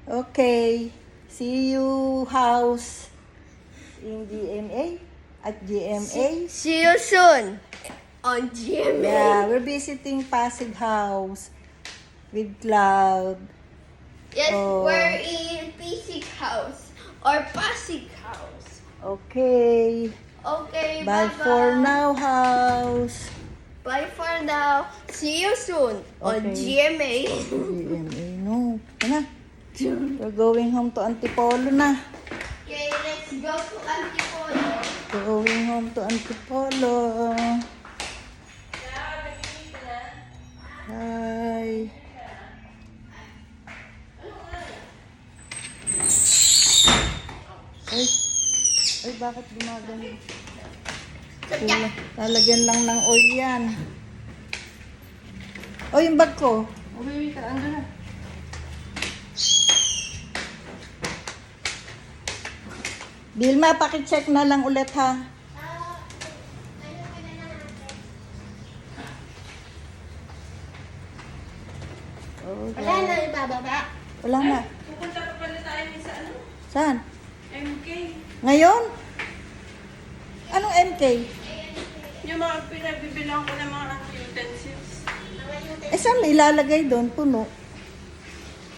Okay. See you house in GMA at GMA. See you soon on GMA. Yeah, we're visiting Pasig House with Cloud. Yes, Oh. we're in Pasig House or Pasig House. Okay. Okay, Bye bye-bye. for now, house. Bye for now. See you soon on Okay. GMA. GMA, no. Ano? We're going home to Antipolo na. Okay, let's go to Antipolo. Going home to Antipolo. Hi. Ay, bakit gumagano? Lalagyan lang ng oil yan. Oh, yung bag ko. Oh, baby, ando na. Vilma, pakicheck na lang ulit ha. Oh, Wala na ibababa. wala na. Pupunta pa pala tayo sa ano? Saan? MK. Ngayon? Anong MK? Yung mga pinagbibilang ko ng mga utensils. Eh, saan may ilalagay doon? Puno.